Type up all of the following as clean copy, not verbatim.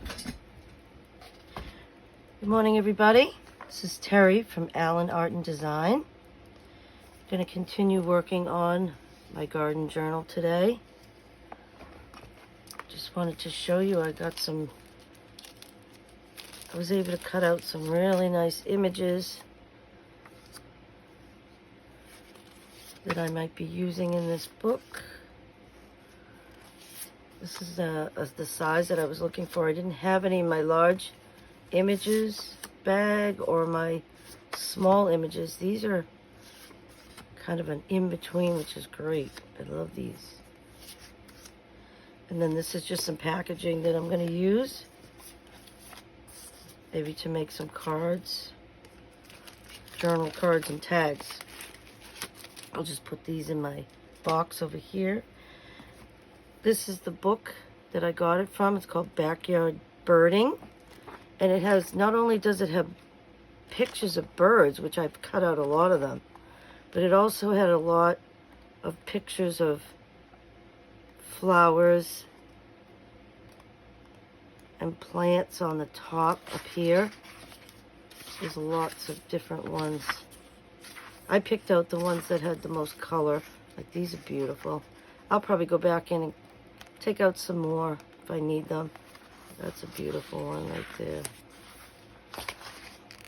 Good morning, everybody. This is Terry from Allen Art and Design. I'm going to continue working on my garden journal today. Just wanted to show you I was able to cut out some really nice images that I might be using in this book. This is the size that I was looking for. I didn't have any in my large images bag or my small images. These are kind of an in-between, which is great. I love these. And then this is just some packaging that I'm going to use, maybe to make some cards, journal cards and tags. I'll just put these in my box over here. This is the book that I got it from. It's called Backyard Birding. And it has, not only does it have pictures of birds, which I've cut out a lot of them, but it also had a lot of pictures of flowers and plants on the top up here. There's lots of different ones. I picked out the ones that had the most color. Like, these are beautiful. I'll probably go back in and take out some more if I need them. That's a beautiful one right there.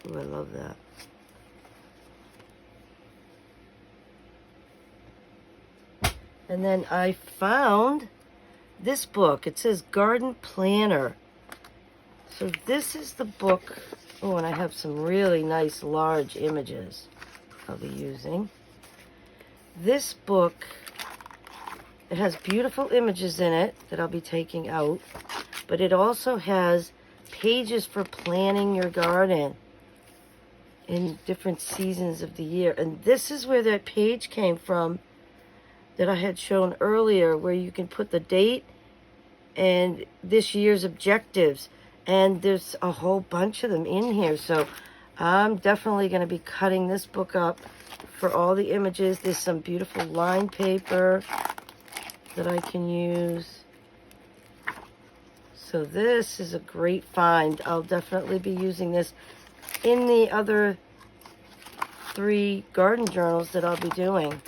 Ooh, I love that. And then I found this book. It says Garden Planner. So this is the book. Oh, and I have some really nice large images I'll be using. This book, it has beautiful images in it that I'll be taking out, but it also has pages for planning your garden in different seasons of the year. And this is where that page came from that I had shown earlier, where you can put the date and this year's objectives. And there's a whole bunch of them in here. So I'm definitely going to be cutting this book up for all the images. There's some beautiful line paper that I can use. So this is a great find. I'll definitely be using this in the other 3 garden journals that I'll be doing.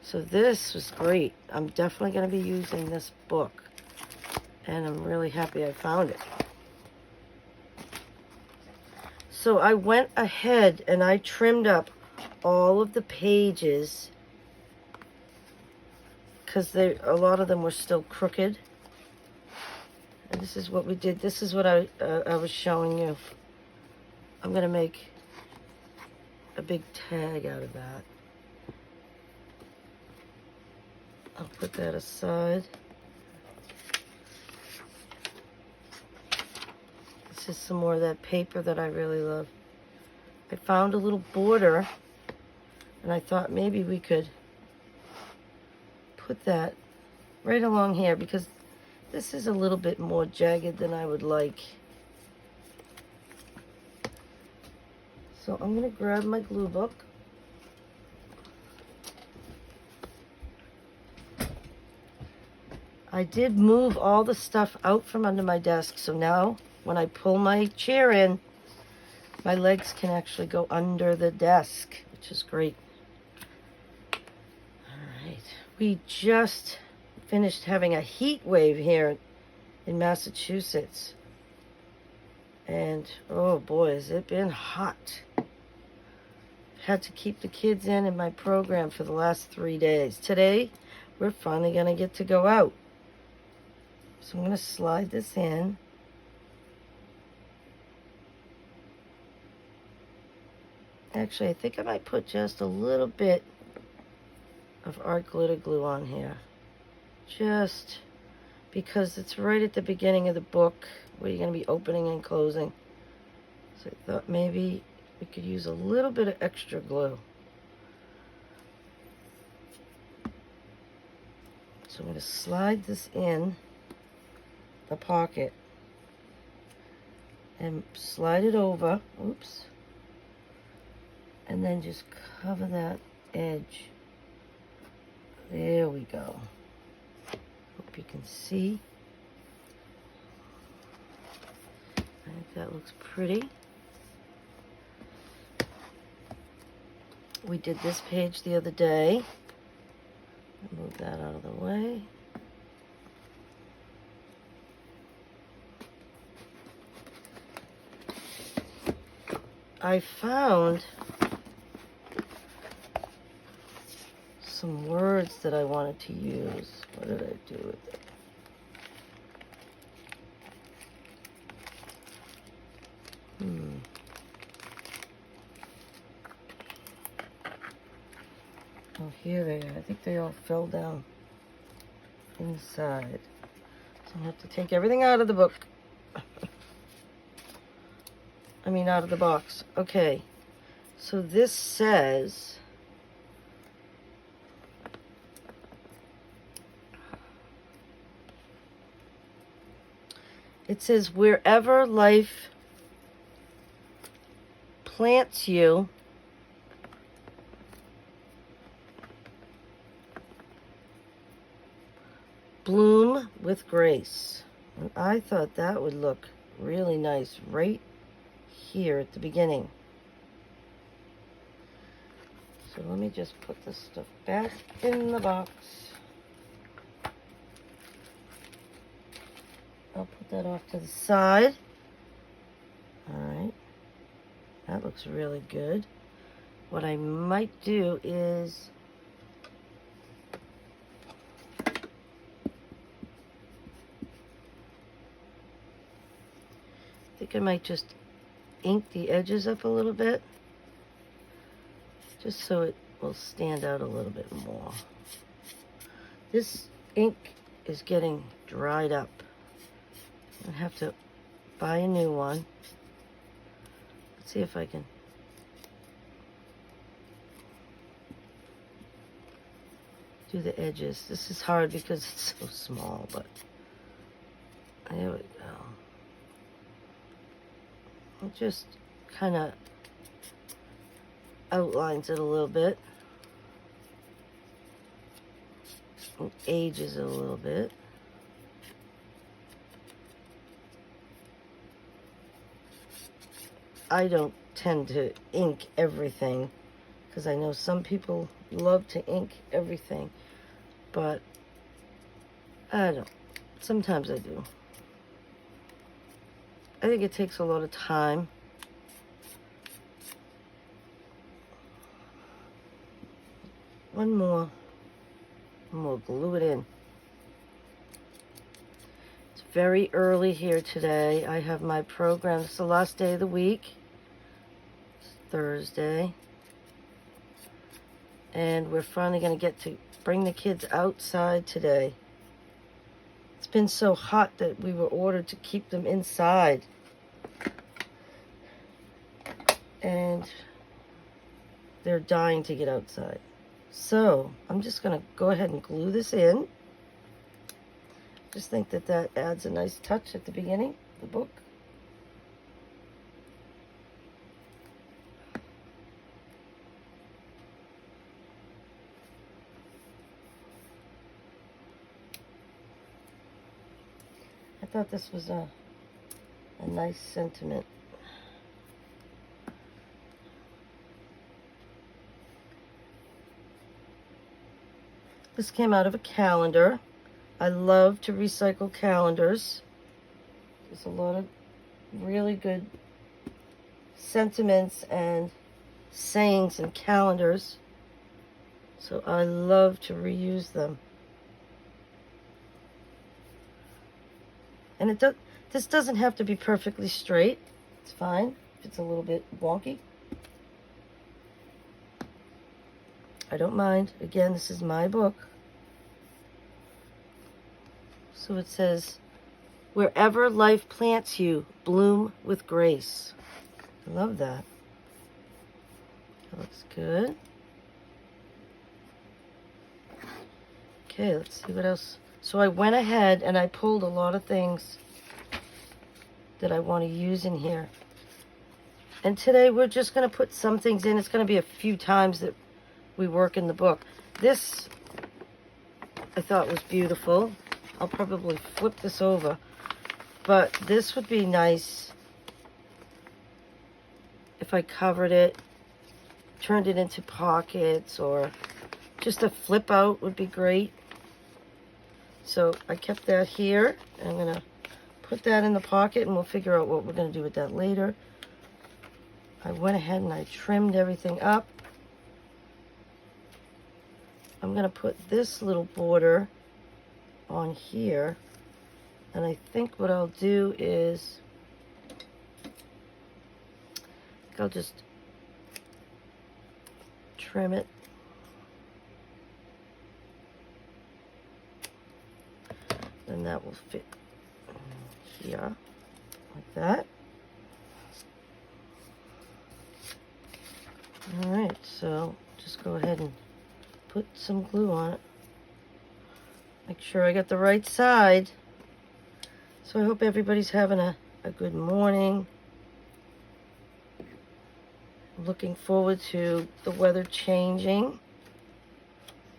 So this was great. I'm definitely going to be using this book. And I'm really happy I found it. So I went ahead and I trimmed up all of the pages because a lot of them were still crooked. And this is what we did. This is what I was showing you. I'm going to make a big tag out of that. I'll put that aside. This is some more of that paper that I really love. I found a little border, and I thought maybe we could put that right along here, because this is a little bit more jagged than I would like. So I'm going to grab my glue book. I did move all the stuff out from under my desk, so now when I pull my chair in, my legs can actually go under the desk, which is great. All right. We just finished having a heat wave here in Massachusetts. And oh boy, has it been hot. Had to keep the kids in my program for the last 3 days. Today, we're finally going to get to go out. So I'm going to slide this in. Actually, I think I might put just a little bit of art glitter glue on here. Just because it's right at the beginning of the book where you're going to be opening and closing. So I thought maybe we could use a little bit of extra glue. So I'm going to slide this in the pocket and slide it over. Oops. And then just cover that edge. There we go. Hope you can see. think that looks pretty. We did this page the other day. Move that out of the way. I found some words that I wanted to use. What did I do with it? Oh, here they are. I think they all fell down inside. So I have to take everything out of the book. I mean, out of the box. Okay. So this says, it says, wherever life plants you, bloom with grace. And I thought that would look really nice right here at the beginning. So let me just put this stuff back in the box. I'll put that off to the side. All right. That looks really good. What I might do is I think I might just ink the edges up a little bit, just so it will stand out a little bit more. This ink is getting dried up. I have to buy a new one. Let's see if I can do the edges. This is hard because it's so small, but there we go. It just kind of outlines it a little bit. It ages it a little bit. I don't tend to ink everything because I know some people love to ink everything, but I don't. Sometimes I do. I think it takes a lot of time. One more, and we'll glue it in. It's very early here today. I have my program. It's the last day of the week. It's Thursday. And we're finally going to get to bring the kids outside today. It's been so hot that we were ordered to keep them inside. And they're dying to get outside. So I'm just going to go ahead and glue this in. Just think that that adds a nice touch at the beginning of the book. I thought this was a nice sentiment. This came out of a calendar. I love to recycle calendars. There's a lot of really good sentiments and sayings in calendars. So I love to reuse them. And this doesn't have to be perfectly straight. It's fine if it's a little bit wonky. I don't mind. Again, this is my book. So it says, wherever life plants you, bloom with grace. I love that. That looks good. Okay, let's see what else. So I went ahead and I pulled a lot of things that I want to use in here. And today we're just going to put some things in. It's going to be a few times that we work in the book. This I thought was beautiful. I'll probably flip this over. But this would be nice if I covered it, turned it into pockets, or just a flip out would be great. So I kept that here. I'm gonna put that in the pocket and we'll figure out what we're gonna do with that later. I went ahead and I trimmed everything up. I'm gonna put this little border on here, and I think what I'll do is I'll just trim it. And that will fit here like that. All right, so just go ahead and put some glue on it. Make sure I got the right side. So I hope everybody's having a good morning. Looking forward to the weather changing.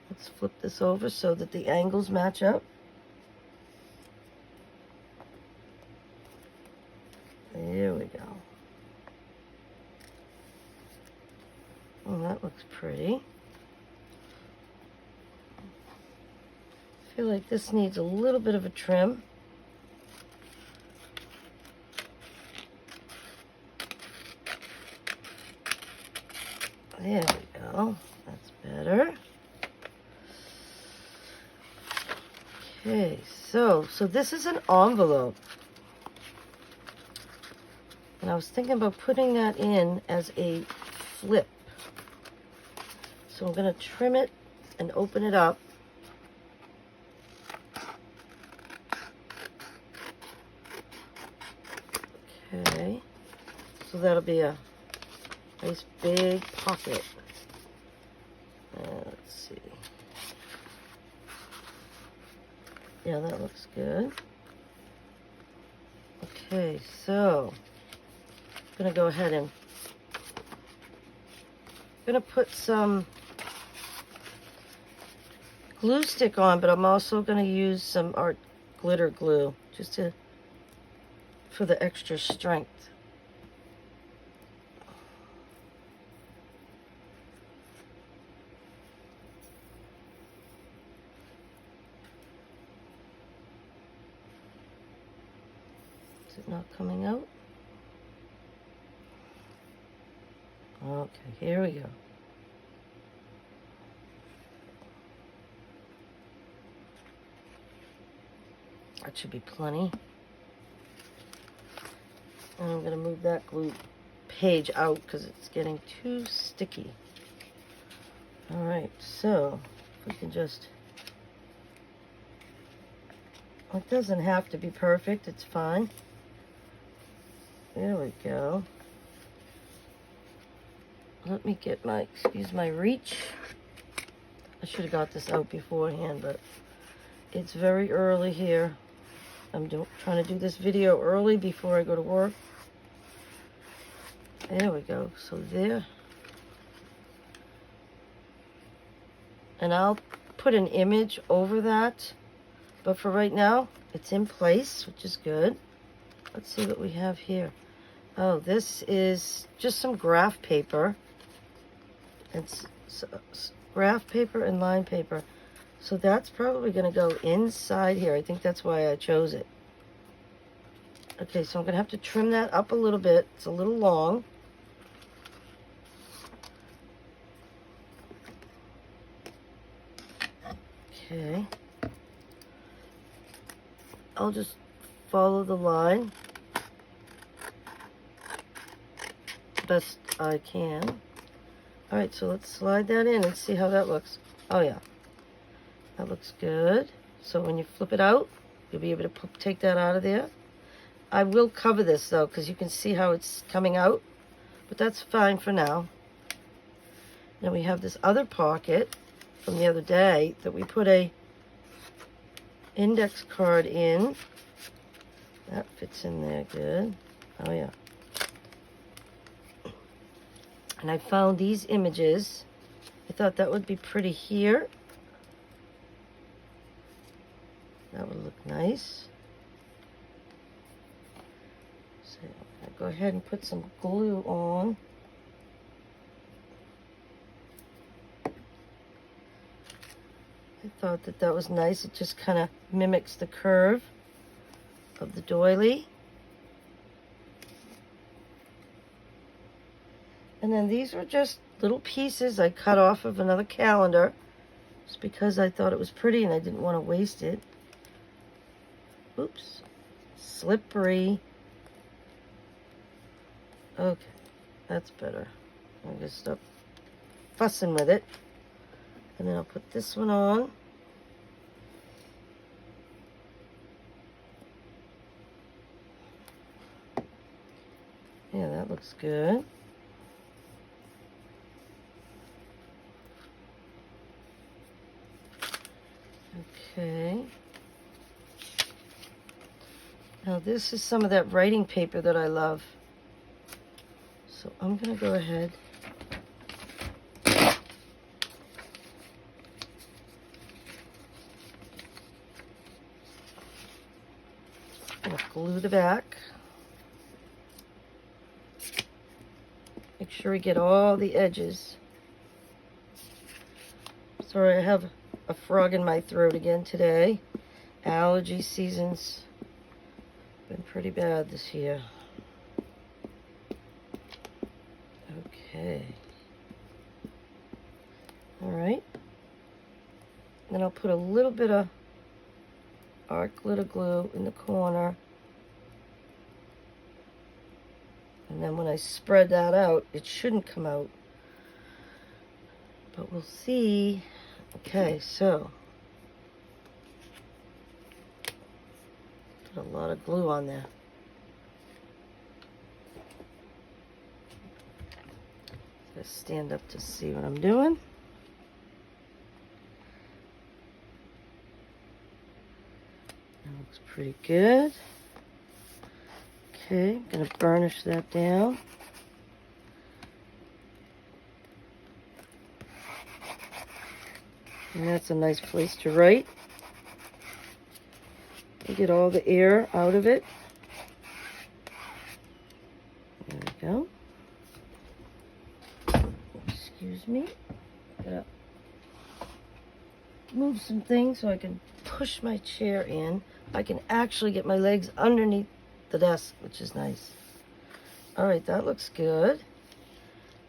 Let's flip this over so that the angles match up. There we go. Oh, that looks pretty. I feel like this needs a little bit of a trim. There we go. That's better. Okay, so this is an envelope. And I was thinking about putting that in as a flip. So I'm going to trim it and open it up. Okay, so that'll be a nice big pocket. Let's see. Yeah, that looks good. Okay, so I'm gonna go ahead and put some glue stick on, but I'm also gonna use some art glitter glue just for the extra strength. Is it not coming out? Okay, here we go. That should be plenty. And I'm going to move that glue page out because it's getting too sticky. All right, so if we can just, it doesn't have to be perfect, it's fine. There we go. Let me get my, excuse my reach. I should have got this out beforehand, but it's very early here. I'm trying to do this video early before I go to work. There we go, so there. And I'll put an image over that, but for right now, it's in place, which is good. Let's see what we have here. Oh, this is just some graph paper. It's graph paper and line paper. So that's probably going to go inside here. I think that's why I chose it. Okay, so I'm going to have to trim that up a little bit. It's a little long. Okay. I'll just follow the line best I can. All right, so let's slide that in and see how that looks. Oh yeah, that looks good. So when you flip it out, you'll be able to take that out of there. I will cover this though, because you can see how it's coming out, but that's fine for now. Then we have this other pocket from the other day that we put a index card in. That fits in there good. Oh yeah. And I found these images. I thought that would be pretty here. That would look nice. So I'll go ahead and put some glue on. thought that that was nice. It just kind of mimics the curve of the doily. And then these were just little pieces I cut off of another calendar just because I thought it was pretty and I didn't want to waste it. Oops. Slippery. Okay, that's better. I'm going to stop fussing with it. And then I'll put this one on. Yeah, that looks good. Okay. Now this is some of that writing paper that I love. So I'm going to go ahead and glue the back. Make sure we get all the edges. Sorry, I have a frog in my throat again today. Allergy season's been pretty bad this year. Okay. All right. Then I'll put a little bit of art glitter glue in the corner. And then when I spread that out, it shouldn't come out. But we'll see. Okay, so put a lot of glue on there. Just stand up to see what I'm doing. That looks pretty good. Okay, I'm going to burnish that down. And that's a nice place to write. You get all the air out of it. There we go. Excuse me. Gotta move some things so I can push my chair in. I can actually get my legs underneath the desk, which is nice. All right, that looks good.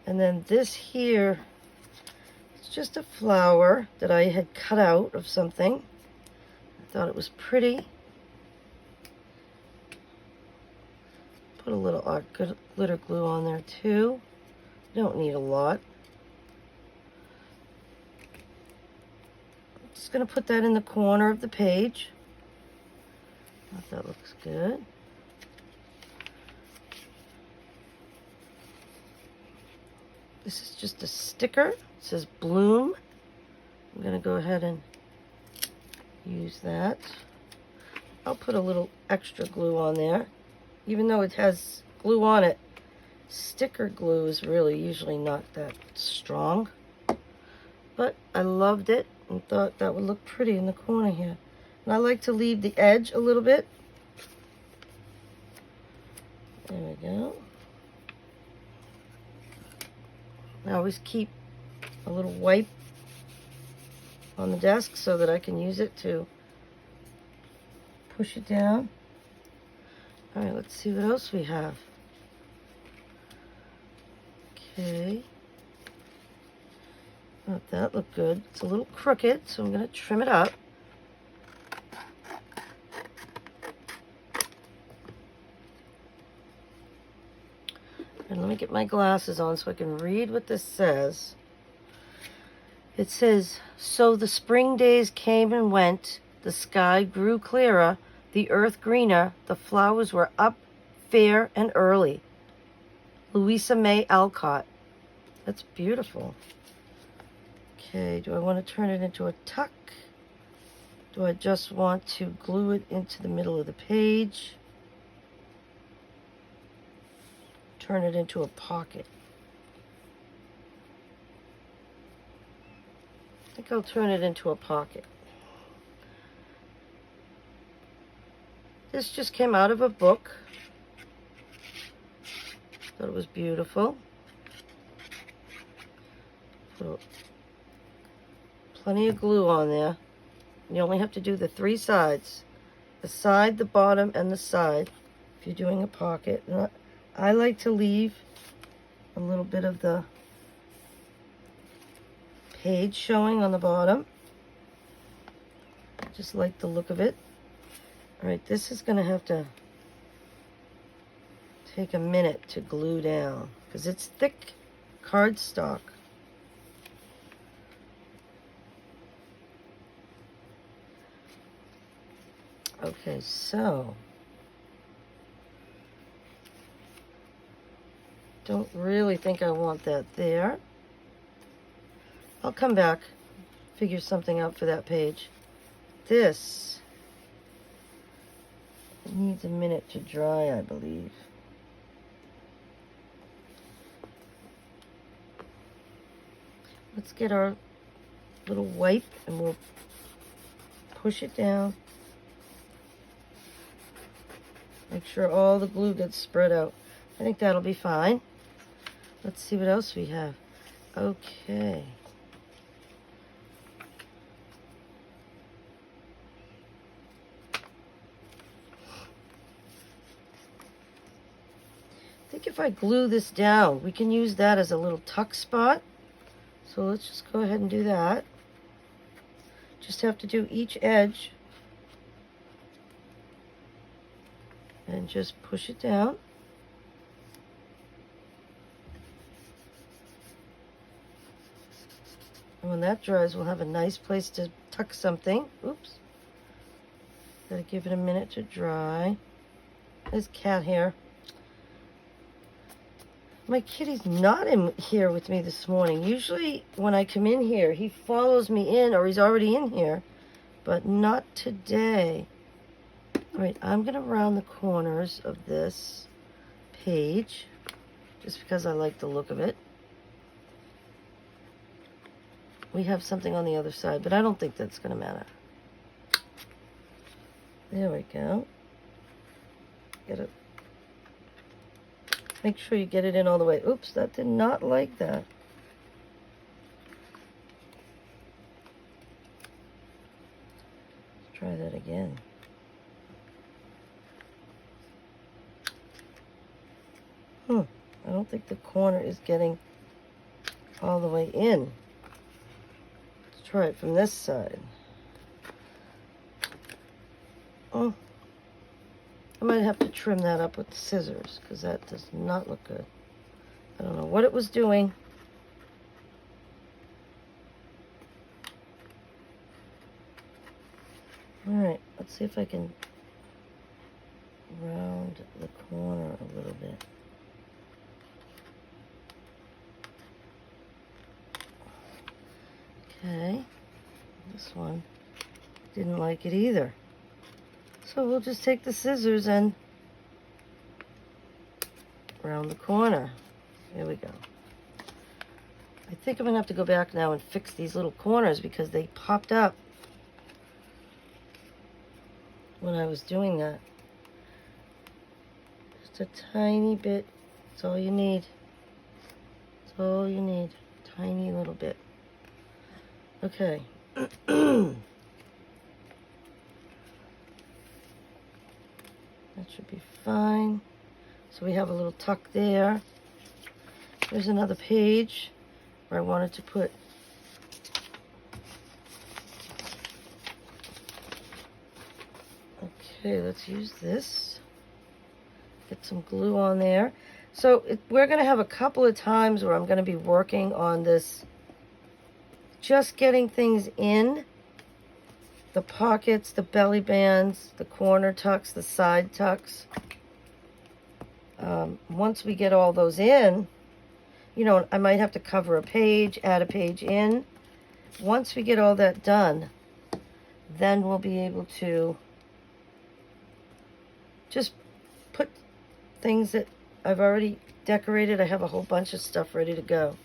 And then this here, it's just a flower that I had cut out of something. I thought it was pretty. Put a little art glitter glue on there too. You don't need a lot. I'm just going to put that in the corner of the page. I thought that looks good. This is just a sticker. It says Bloom. I'm going to go ahead and use that. I'll put a little extra glue on there. Even though it has glue on it, sticker glue is really usually not that strong. But I loved it and thought that would look pretty in the corner here. And I like to leave the edge a little bit. There we go. I always keep a little wipe on the desk so that I can use it to push it down. All right, let's see what else we have. Okay. Oh, that looked good. It's a little crooked, so I'm going to trim it up. And let me get my glasses on so I can read what this says. It says, so the spring days came and went, the sky grew clearer, the earth greener, the flowers were up, fair and early. Louisa May Alcott. That's beautiful. Okay, do I want to turn it into a tuck? Do I just want to glue it into the middle of the page? Turn it into a pocket. I think I'll turn it into a pocket. This just came out of a book. Thought it was beautiful. Put plenty of glue on there. You only have to do the 3 sides. The side, the bottom, and the side. If you're doing a pocket. And I like to leave a little bit of the page showing on the bottom. Just like the look of it. All right, this is going to have to take a minute to glue down because it's thick cardstock. Okay, so don't really think I want that there. I'll come back, figure something out for that page. This needs a minute to dry, I believe. Let's get our little wipe and we'll push it down. Make sure all the glue gets spread out. I think that'll be fine. Let's see what else we have. Okay. I think if I glue this down, we can use that as a little tuck spot. So let's just go ahead and do that. Just have to do each edge and just push it down. And when that dries, we'll have a nice place to tuck something. Oops. Gotta give it a minute to dry. There's cat hair. My kitty's not in here with me this morning. Usually when I come in here, he follows me in, or he's already in here, but not today. All right, I'm gonna round the corners of this page, just because I like the look of it. We have something on the other side, but I don't think that's gonna matter. There we go. Get it. Make sure you get it in all the way. Oops, that did not like that. Let's try that again. I don't think the corner is getting all the way in. Let's try it from this side. Oh. I might have to trim that up with the scissors because that does not look good. I don't know what it was doing. All right, let's see if I can round the corner a little bit. Okay, this one didn't like it either. So we'll just take the scissors and round the corner. There we go. I think I'm gonna have to go back now and fix these little corners because they popped up when I was doing that. Just a tiny bit. That's all you need. That's all you need. Tiny little bit. Okay. That should be fine. So we have a little tuck there. There's another page where I wanted to put okay, let's use this. Get some glue on there. So we're going to have a couple of times where I'm going to be working on this, just getting things in. The pockets, the belly bands, the corner tucks, the side tucks. Once we get all those in, you know, I might have to cover a page, add a page in. Once we get all that done, then we'll be able to just put things that I've already decorated. I have a whole bunch of stuff ready to go.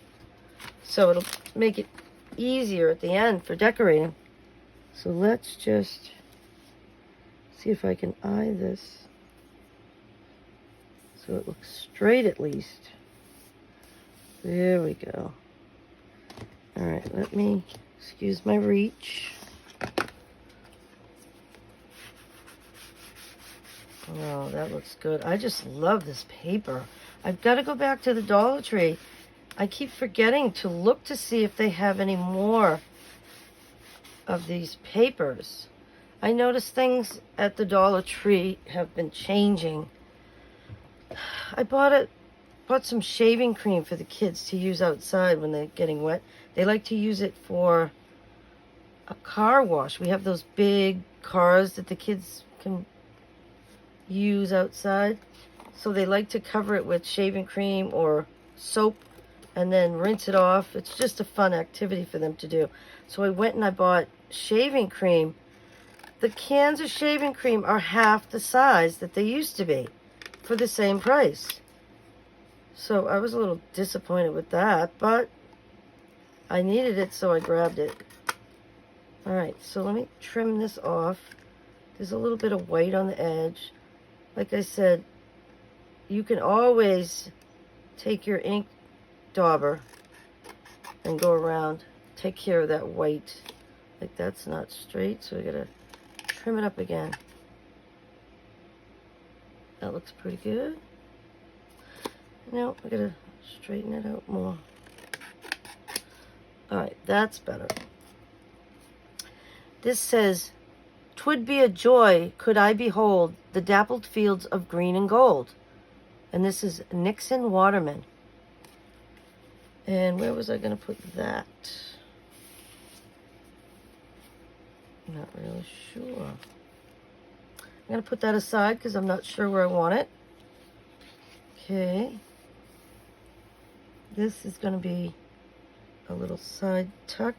So it'll make it easier at the end for decorating. So let's just see if I can eye this so it looks straight at least. There we go. All right, let me excuse my reach. Oh, that looks good. I just love this paper. I've got to go back to the Dollar Tree. I keep forgetting to look to see if they have any more of these papers. I noticed things at the Dollar Tree have been changing. I bought some shaving cream for the kids to use outside when they're getting wet. They like to use it for a car wash. We have those big cars that the kids can use outside. So they like to cover it with shaving cream or soap and then rinse it off. It's just a fun activity for them to do. So I went and I bought shaving cream. The cans of shaving cream are half the size that they used to be for the same price. So I was a little disappointed with that, but I needed it, so I grabbed it. All right, so let me trim this off. There's a little bit of white on the edge. Like I said, you can always take your ink dauber and go around, take care of that white. Like that's not straight, so we gotta trim it up again. That looks pretty good. Now we gotta straighten it out more. All right, that's better. This says, "'Twould be a joy could I behold the dappled fields of green and gold." And this is Nixon Waterman. And where was I going to put that? Not really sure. I'm going to put that aside because I'm not sure where I want it. Okay. This is going to be a little side tuck.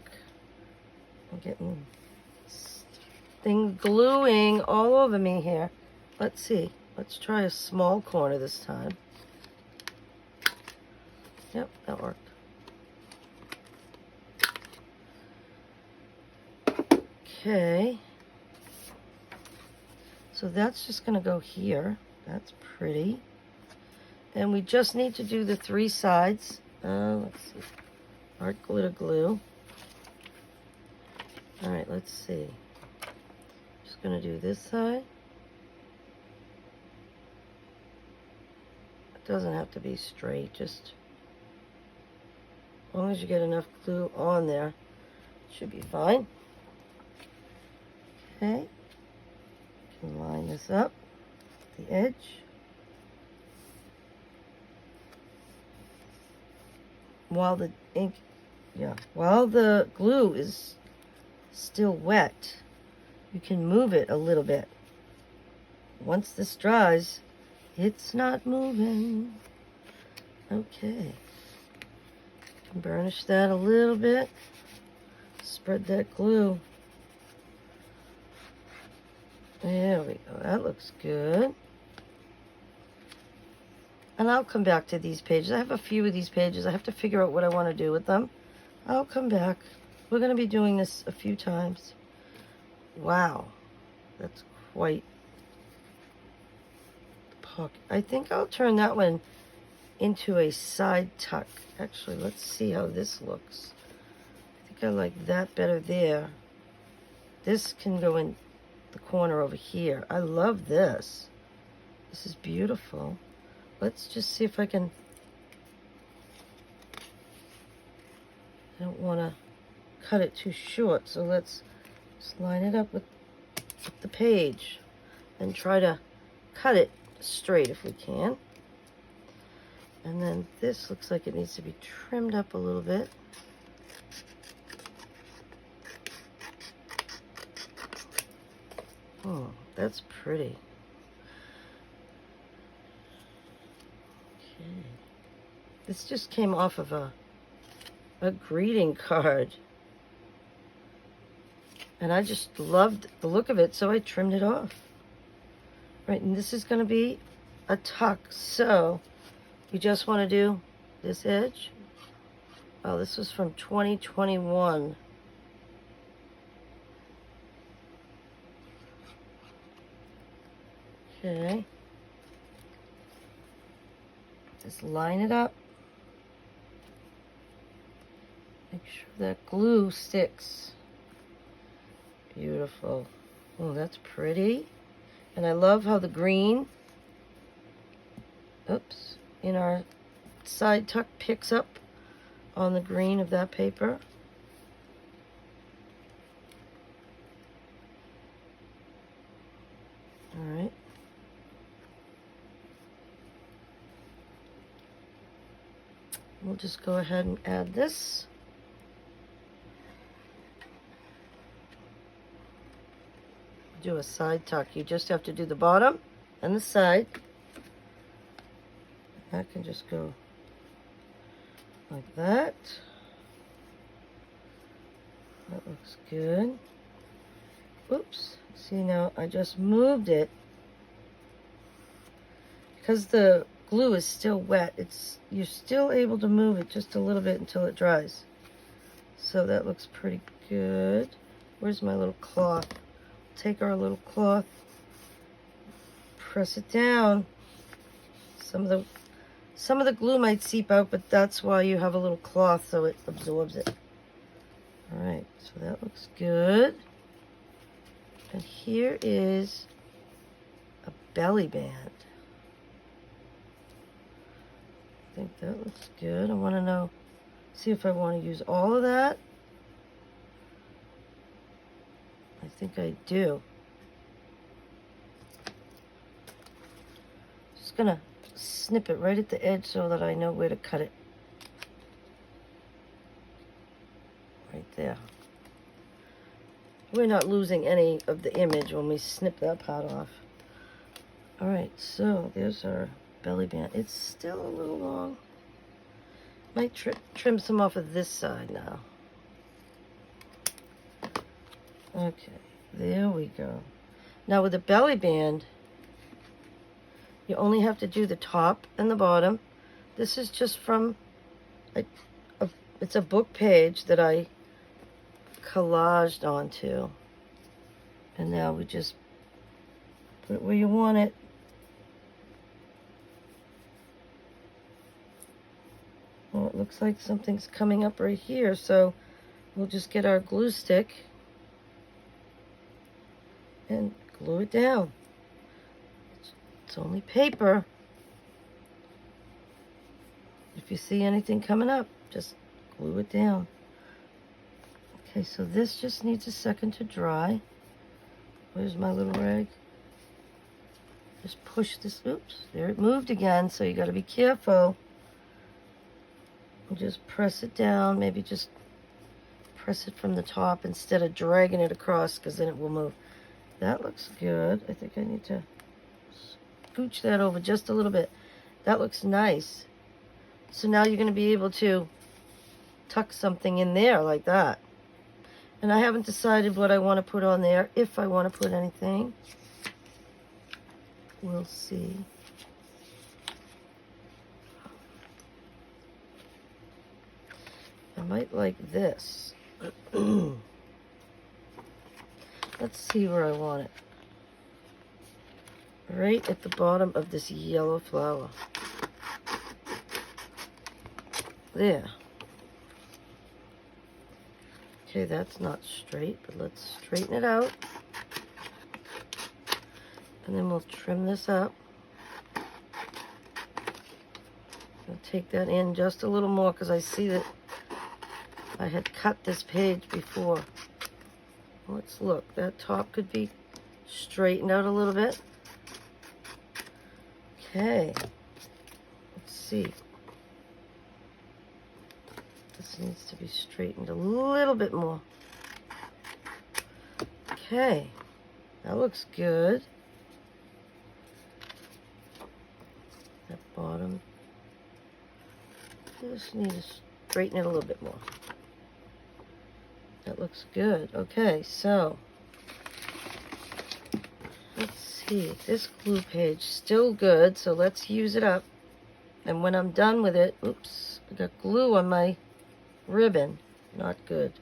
I'm getting thing gluing all over me here. Let's see. Let's try a small corner this time. Yep, that worked. Okay. So that's just going to go here. That's pretty. And we just need to do the 3 sides. Let's see. Art glitter glue. All right, let's see. Just going to do this side. It doesn't have to be straight, just as long as you get enough glue on there, it should be fine. Okay. You can line this up, the edge. While the ink, while the glue is still wet, you can move it a little bit. Once this dries, it's not moving. Okay. Burnish that a little bit. Spread that glue. There we go. That looks good. And I'll come back to these pages. I have a few of these pages. I have to figure out what I want to do with them. I'll come back. We're going to be doing this a few times. Wow. That's quite the pocket. I think I'll turn that one into a side tuck. Actually, let's see how this looks. I think I like that better there. This can go in the corner over here. I love this. This is beautiful. Let's just see if I can. I don't want to cut it too short, so let's just line it up with the page and try to cut it straight if we can. And then this looks like it needs to be trimmed up a little bit. Oh, that's pretty. Okay. This just came off of a greeting card. And I just loved the look of it, so I trimmed it off. Right, and this is going to be a tuck, so you just want to do this edge. Oh, this was from 2021. Okay. Just line it up. Make sure that glue sticks. Beautiful. Oh, that's pretty. And I love how the green, oops, in our side tuck picks up on the green of that paper. All right. We'll just go ahead and add this. Do a side tuck. You just have to do the bottom and the side. That can just go like that. That looks good. Oops. See, now I just moved it. Because the glue is still wet, you're still able to move it just a little bit until it dries. So that looks pretty good. Where's my little cloth? Take our little cloth, press it down. Some of the glue might seep out, but that's why you have a little cloth, so it absorbs it. All right, so that looks good. And here is a belly band. I think that looks good. I want to see if I want to use all of that. I think I do. Just gonna snip it right at the edge so that I know where to cut it. Right there. We're not losing any of the image when we snip that part off. All right, so there's our belly band. It's still a little long. Might trim some off of this side now. Okay, there we go. Now with the belly band, you only have to do the top and the bottom. This is just from, it's a book page that I collaged onto. And now we just put it where you want it. Well, it looks like something's coming up right here, so we'll just get our glue stick and glue it down. It's only paper. If you see anything coming up, just glue it down. Okay, so this just needs a second to dry. Where's my little rag? Just push this, oops, there it moved again, so you gotta be careful. And just press it down, maybe just press it from the top instead of dragging it across, because then it will move. That looks good. I think I need to scooch that over just a little bit. That looks nice. So now you're going to be able to tuck something in there like that. And I haven't decided what I want to put on there, if I want to put anything. We'll see. I might like this. Let's see where I want it. Right at the bottom of this yellow flower. There. Okay, that's not straight, but let's straighten it out. And then we'll trim this up. I'll take that in just a little more because I see that I had cut this page before. Let's look. That top could be straightened out a little bit. Okay. Let's see. This needs to be straightened a little bit more. Okay. That looks good. That bottom. Just need to straighten it a little bit more. That looks good. Okay, so let's see. This glue page still good, so let's use it up. And when I'm done with it, oops, I got glue on my ribbon. Not good.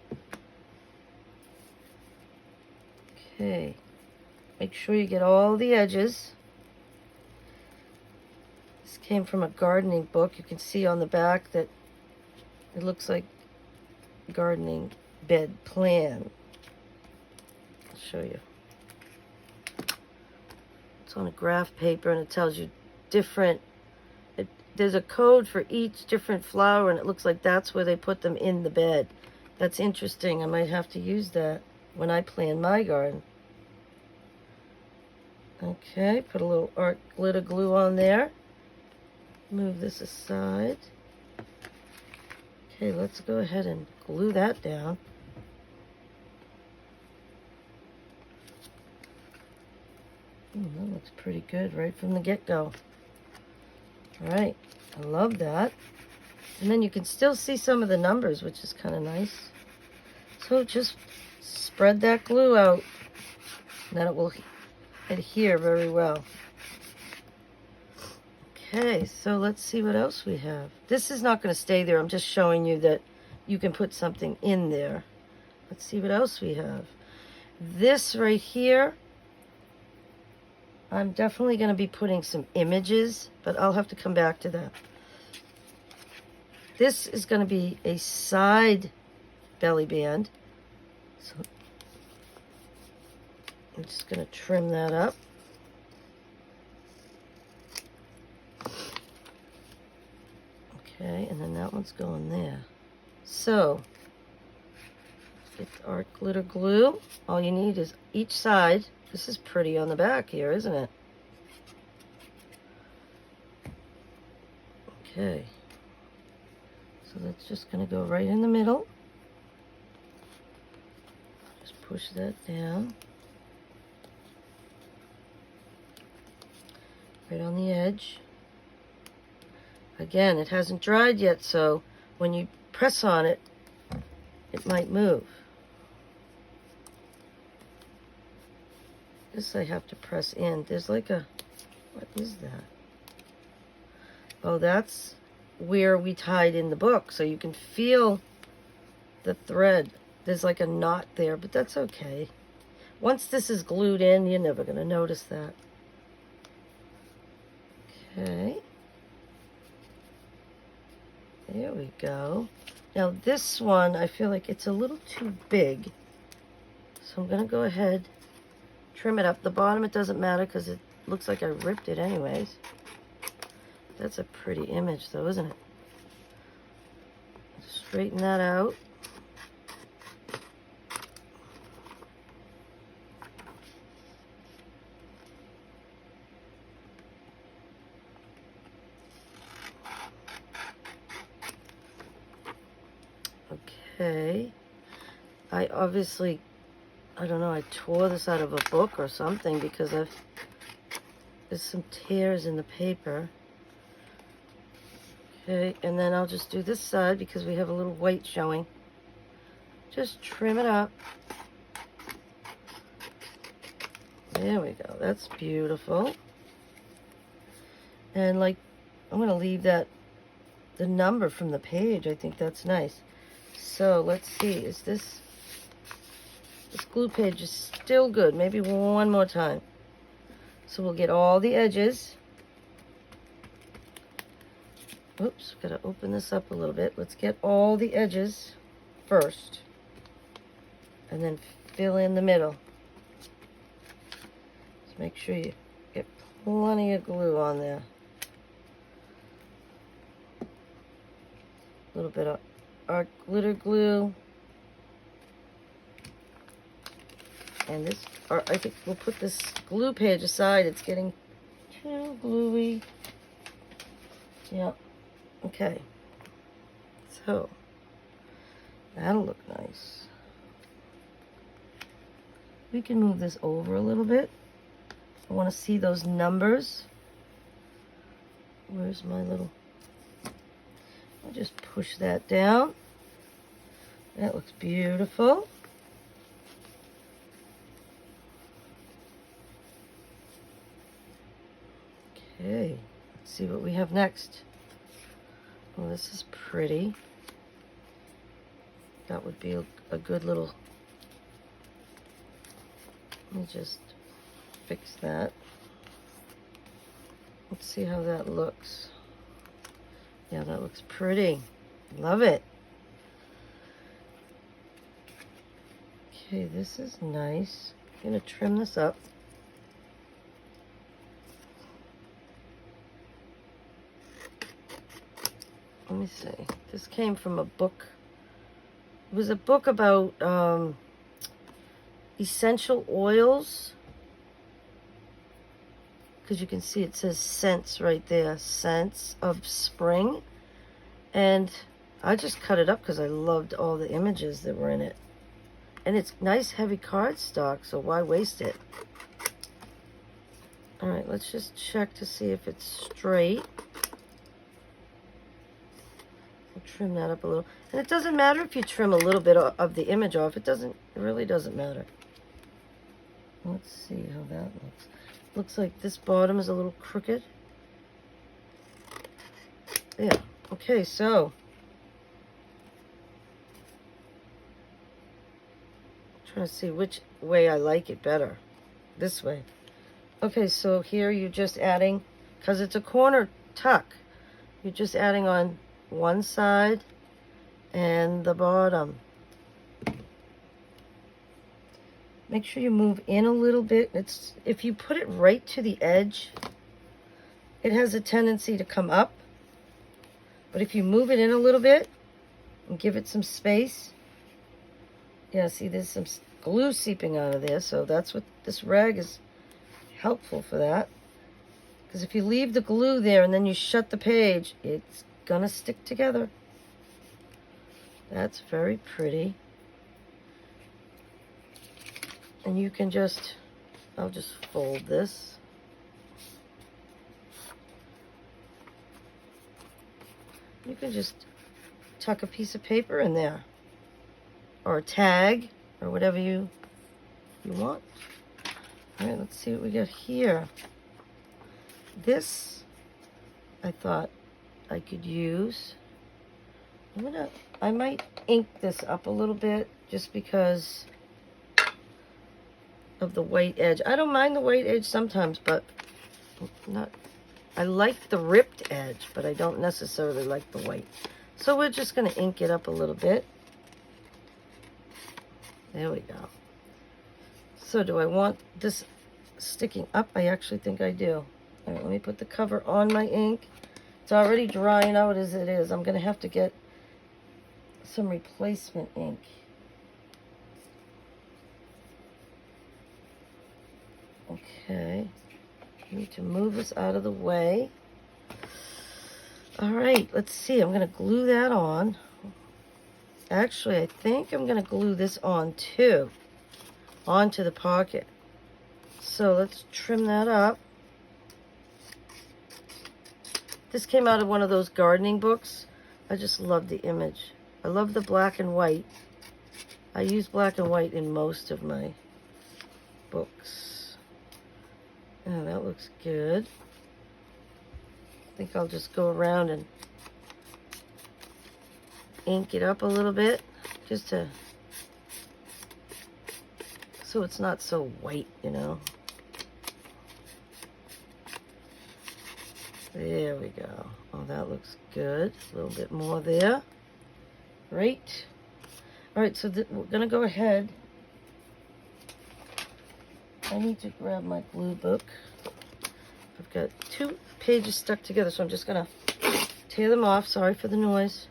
Okay. Make sure you get all the edges. This came from a gardening book. You can see on the back that it looks like gardening bed plan. I'll show you. It's on a graph paper and it tells you different, there's a code for each different flower and it looks like that's where they put them in the bed. That's interesting. I might have to use that when I plan my garden. Okay, put a little art glitter glue on there. Move this aside. Okay, let's go ahead and glue that down. That looks pretty good right from the get-go. All right, I love that. And then you can still see some of the numbers, which is kind of nice. So just spread that glue out, and then it will adhere very well. Okay, so let's see what else we have. This is not going to stay there. I'm just showing you that you can put something in there. Let's see what else we have. This right here, I'm definitely going to be putting some images, but I'll have to come back to that. This is going to be a side belly band. So I'm just going to trim that up. Okay, and then that one's going there. So, get the art glitter glue. All you need is each side. This is pretty on the back here, isn't it? Okay. So that's just going to go right in the middle. Just push that down. Right on the edge. Again, it hasn't dried yet, so when you press on it, it might move. This I have to press in. There's like a, what is that? Oh, that's where we tied in the book, so you can feel the thread. There's like a knot there, but that's okay. Once this is glued in, you're never going to notice that. Okay. There we go. Now this one, I feel like it's a little too big. So I'm going to go ahead, trim it up. The bottom, it doesn't matter because it looks like I ripped it anyways. That's a pretty image though, isn't it? Straighten that out. Okay. I obviously, I don't know, I tore this out of a book or something because there's some tears in the paper. Okay, and then I'll just do this side because we have a little white showing. Just trim it up. There we go. That's beautiful. And like, I'm going to leave that, the number from the page. I think that's nice. So let's see, is this glue page is still good. Maybe one more time. So we'll get all the edges. Oops, gotta open this up a little bit. Let's get all the edges first. And then fill in the middle. Just make sure you get plenty of glue on there. A little bit of art glitter glue. And this, or I think we'll put this glue page aside. It's getting too gluey. Yep. Okay. So, that'll look nice. We can move this over a little bit. I want to see those numbers. Where's my little... I'll just push that down. That looks beautiful. Okay, let's see what we have next. Oh, this is pretty. That would be a good little... Let me just fix that. Let's see how that looks. Yeah, that looks pretty. Love it. Okay, this is nice. I'm going to trim this up. let me see. This came from a book. It was a book about essential oils. Because you can see it says scents right there. Scents of spring. And I just cut it up because I loved all the images that were in it. And it's nice heavy cardstock, so why waste it? Alright, let's just check to see if it's straight. I'll trim that up a little. And it doesn't matter if you trim a little bit of the image off. It really doesn't matter. Let's see how that looks. Looks like this bottom is a little crooked. Yeah. Okay, so I'm trying to see which way I like it better. This way. Okay, so here you're just adding, because it's a corner tuck, you're just adding on one side and the bottom. Make sure you move in a little bit. If you put it right to the edge, it has a tendency to come up. But if you move it in a little bit and give it some space, yeah, see there's some glue seeping out of there, so that's what this rag is helpful for that. Because if you leave the glue there and then you shut the page, it's gonna stick together. That's very pretty. And you can just, I'll just fold this. You can just tuck a piece of paper in there, or a tag, or whatever you want. All right, let's see what we got here. This, I thought I could use. I might ink this up a little bit, just because of the white edge. I don't mind the white edge sometimes, but I like the ripped edge, but I don't necessarily like the white. So we're just going to ink it up a little bit. There we go. So do I want this sticking up? I actually think I do. All right, let me put the cover on my ink. It's already drying out as it is. I'm going to have to get some replacement ink. Okay, need to move this out of the way. All right, let's see. I'm going to glue that on. Actually, I think I'm going to glue this on too, onto the pocket. So let's trim that up. This came out of one of those gardening books. I just love the image. I love the black and white. I use black and white in most of my books. Oh, that looks good. I think I'll just go around and ink it up a little bit, just to, so it's not so white, you know. There we go. Oh, that looks good. A little bit more there. Great. All right, so we're going to go ahead. I need to grab my glue book. I've got 2 pages stuck together, so I'm just going to tear them off. Sorry for the noise.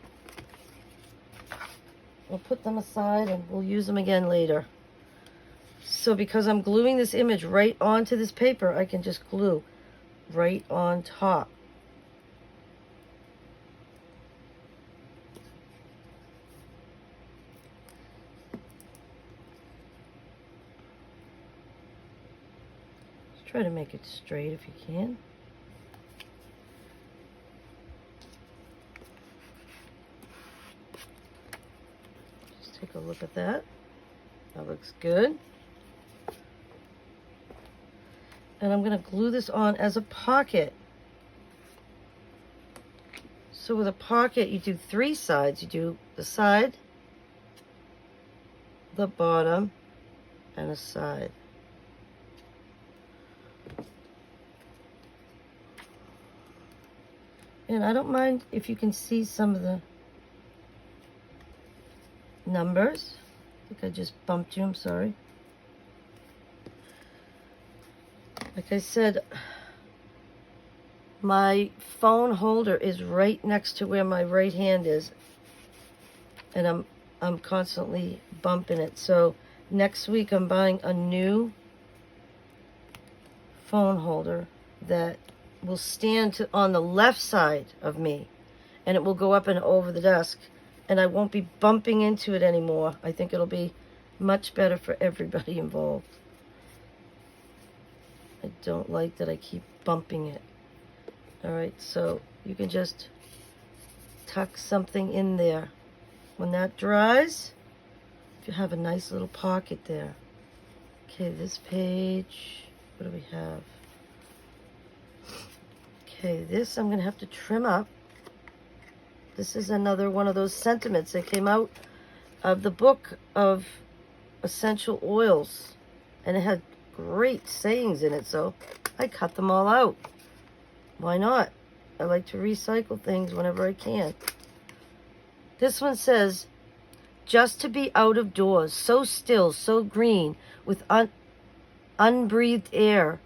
We'll put them aside and we'll use them again later. So because I'm gluing this image right onto this paper, I can just glue right on top. Try to make it straight if you can. Just take a look at that. That looks good. And I'm going to glue this on as a pocket. So with a pocket, you do 3 sides. You do the side, the bottom, and a side. And I don't mind if you can see some of the numbers. I think I just bumped you, I'm sorry. Like I said, My phone holder is right next to where my right hand is, and I'm constantly bumping it. So next week I'm buying a new phone holder that will stand on the left side of me, and it will go up and over the desk, and I won't be bumping into it anymore. I think it'll be much better for everybody involved. I don't like that I keep bumping it. All right, so you can just tuck something in there. When that dries, you have a nice little pocket there. Okay, this page, what do we have? Okay, this I'm gonna have to trim up. This is another one of those sentiments that came out of the book of essential oils, and it had great sayings in it, so I cut them all out. Why not? I like to recycle things whenever I can. This one says, just to be out of doors, so still, so green, with unbreathed air,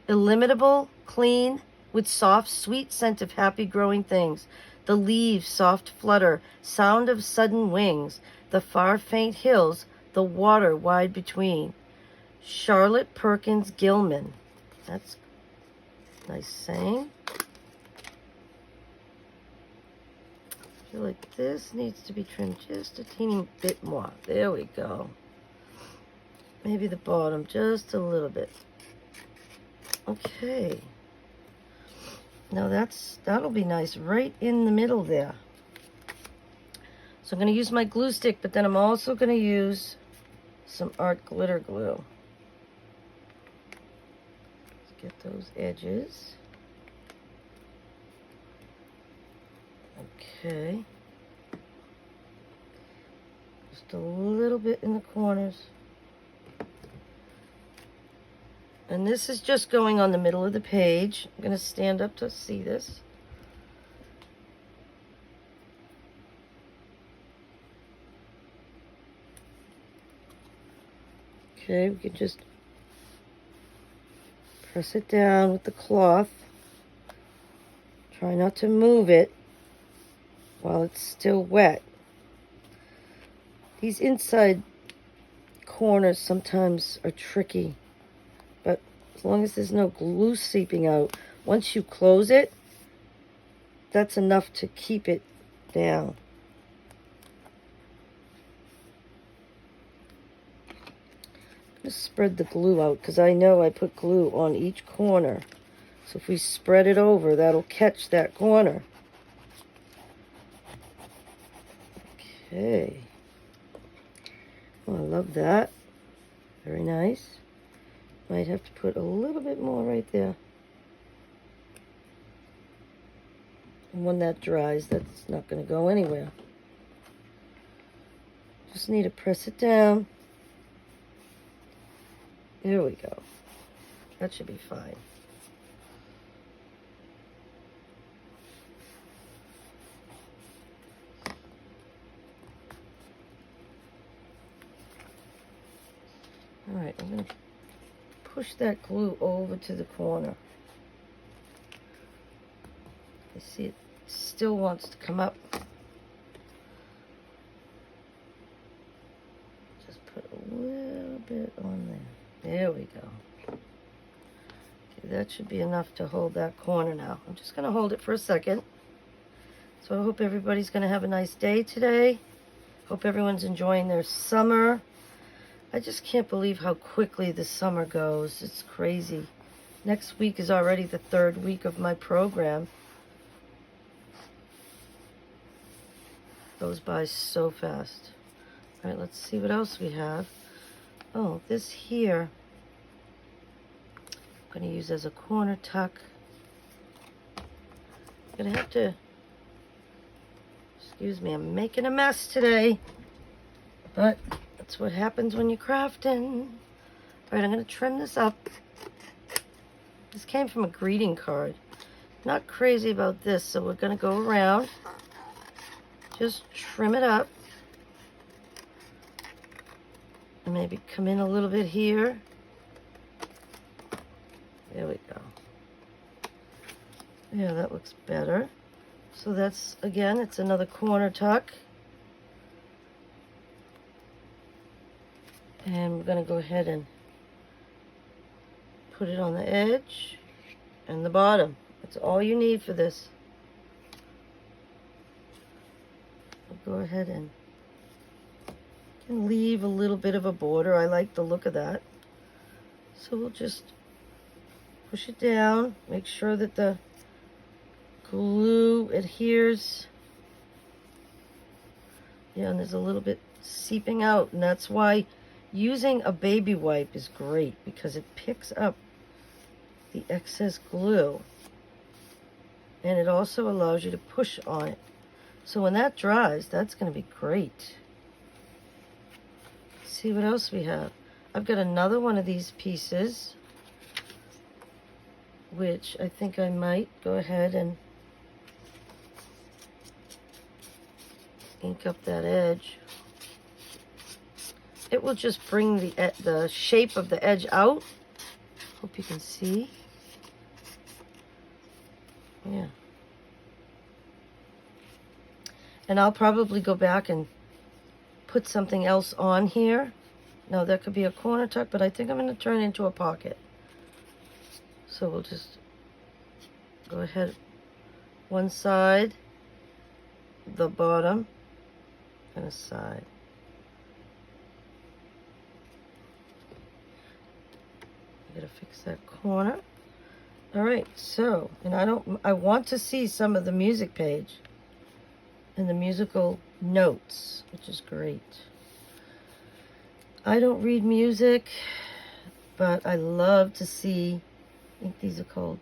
illimitable, clean, with soft, sweet scent of happy growing things, the leaves soft flutter, sound of sudden wings, the far faint hills, the water wide between. Charlotte Perkins Gilman. That's nice saying. I feel like this needs to be trimmed just a teeny bit more. There we go. Maybe the bottom just a little bit. Okay. Now that'll be nice right in the middle there. So I'm going to use my glue stick, but then I'm also going to use some art glitter glue. Let's get those edges. Okay. Just a little bit in the corners. And this is just going on the middle of the page. I'm going to stand up to see this. Okay, we can just press it down with the cloth. Try not to move it while it's still wet. These inside corners sometimes are tricky, but as long as there's no glue seeping out, once you close it, that's enough to keep it down. Just spread the glue out, because I know I put glue on each corner. So if we spread it over, that'll catch that corner. Okay. Oh, I love that. Very nice. Might have to put a little bit more right there. And when that dries, that's not going to go anywhere. Just need to press it down. There we go. That should be fine. All right, I'm going to push that glue over to the corner. You see it still wants to come up. Just put a little bit on there. There we go. Okay, that should be enough to hold that corner now. I'm just going to hold it for a second. So I hope everybody's going to have a nice day today. Hope everyone's enjoying their summer. I just can't believe how quickly the summer goes. It's crazy. Next week is already the 3rd week of my program. Goes by so fast. All right, let's see what else we have. Oh, this here, I'm going to use as a corner tuck. I'm going to have to, excuse me, I'm making a mess today. But that's what happens when you're crafting. All right, I'm going to trim this up. This came from a greeting card. Not crazy about this, so we're going to go around. Just trim it up. And maybe come in a little bit here. There we go. Yeah, that looks better. So that's, again, it's another corner tuck. And we're going to go ahead and put it on the edge and the bottom. That's all you need for this. I'll go ahead and leave a little bit of a border. I like the look of that. So we'll just push it down, make sure that the glue adheres. Yeah, and there's a little bit seeping out, and that's why using a baby wipe is great, because it picks up the excess glue, and it also allows you to push on it. So when that dries, that's going to be great. Let's see what else we have. I've got another one of these pieces, which I think I might go ahead and ink up that edge. It will just bring the shape of the edge out. Hope you can see. Yeah. And I'll probably go back and put something else on here. Now that could be a corner tuck, but I think I'm going to turn it into a pocket. So we'll just go ahead, one side, the bottom, and a side. I gotta fix that corner. All right, so, and I want to see some of the music page and the musical notes, which is great. I don't read music, but I love to see, I think these are called